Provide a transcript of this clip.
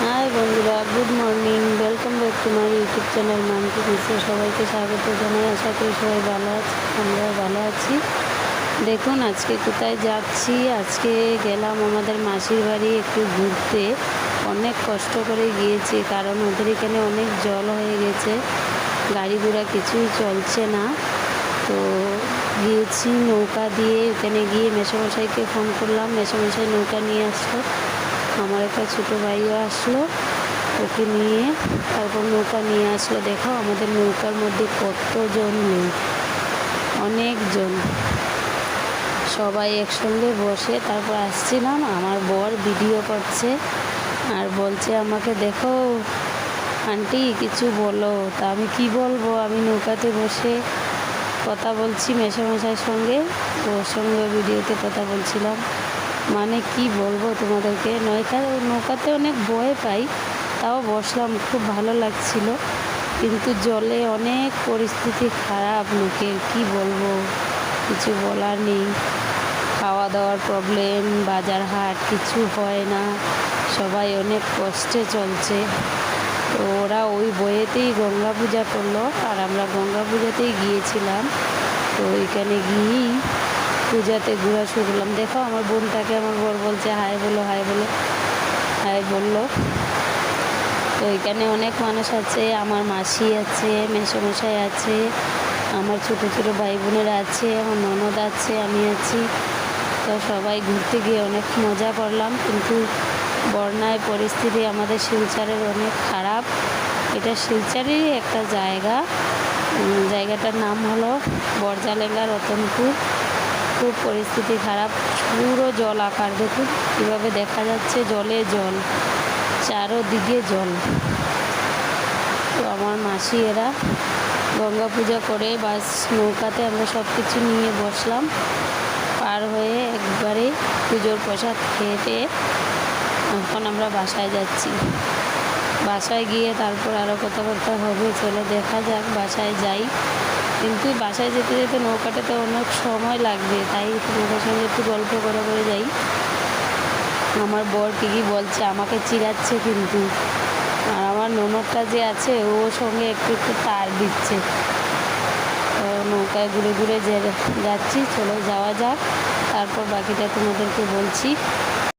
High বন্ধুরা, good morning. Welcome back to my YouTube channel monkey মিশে। সবাইকে স্বাগত জানাই। আশা করি সবাই ভালো আছে, আমরাও ভালো আছি। দেখুন আজকে কোথায় যাচ্ছি। আজকে গেলাম আমাদের মাসির বাড়ি একটু ঘুরতে। অনেক কষ্ট করে গিয়েছি, কারণ ওদের এখানে অনেক জল হয়ে গেছে, গাড়ি ঘোড়া কিছুই চলছে না। তো গিয়েছি নৌকা দিয়ে। ওখানে গিয়ে মেসোমশাইকে ফোন করলাম, মেসোমশাই নৌকা নিয়ে আসলো। আমার একটা ছোটো ভাইও আসলো, ওকে নিয়ে তারপর নৌকা নিয়ে আসলো। দেখো আমাদের নৌকার মধ্যে কতজন নেই, অনেকজন, সবাই একসঙ্গে বসে তারপর আসছিলাম। আমার বর ভিডিও করছে আর বলছে আমাকে, দেখো আন্টি কিছু বলো। তা আমি কি বলবো, আমি নৌকাতে বসে কথা বলছি মেসোমশাইয়ের সঙ্গে, ওর সঙ্গে ভিডিওতে কথা বলছিলাম। মানে কি বলবো তোমাদেরকে, নৌকাতে অনেক ভয় পাই, তাও বসলাম, খুব ভালো লাগছিল। কিন্তু জলে অনেক পরিস্থিতি খারাপ লোকের, কি বলবো, কিছু বলার নেই। খাওয়া দাওয়ার প্রবলেম, বাজার হাট কিছু হয় না, সবাই অনেক কষ্টে চলছে। তো ওরা ওই বইয়েতেই গঙ্গা পূজা করলো, আর আমরা গঙ্গা পূজাতেই গিয়েছিলাম। তো ওইখানে গিয়েই পূজাতে ঘোরা শুরু করলাম। দেখো আমার বোনটাকে আমার বর বলছে হাই বলো, হাই বলো, হাই বললো। তো এখানে অনেক মানুষ আছে, আমার মাসি আছে, মেসোমশাই আছে, আমার ছোটো ছোটো ভাই বোনেরা আছে, আমার ননদ আছে, আমি আছি। তো সবাই ঘুরতে গিয়ে অনেক মজা করলাম। কিন্তু বন্যায় পরিস্থিতি আমাদের শিলচরের অনেক খারাপ। এটা শিলচরেরই একটা জায়গা, জায়গাটার নাম হলো বরজালেঙ্গা রতনপুর। খুব পরিস্থিতি খারাপ, পুরো জল আকার। দেখুন কীভাবে দেখা যাচ্ছে, জলে জল, চারোদিকে জল। তো আমার মাসি এরা গঙ্গা পূজা করে বাস নৌকাতে আমরা সব কিছু নিয়ে বসলাম। পার হয়ে একবারে পুজোর প্রসাদ খেয়ে এখন আমরা বাসায় যাচ্ছি। বাসায় গিয়ে তারপর আরও কথাবার্তা হবে, চলো দেখা যাক বাসায় যাই। কিন্তু বাসায় যেতে যেতে নৌকাটাতে অনেক সময় লাগবে, তাই তোমাদের সঙ্গে একটু গল্প করে যাই। আমার বর ঠিকই বলছে, আমাকে চিরাচ্ছে কিন্তু। আর আমার ননদটা যে আছে, ও সঙ্গে একটু একটু তার দিচ্ছে। তো নৌকায় ঘুরে ঘুরে যাচ্ছি, চলো যাওয়া যাক, তারপর বাকিটা তোমাদেরকে বলছি।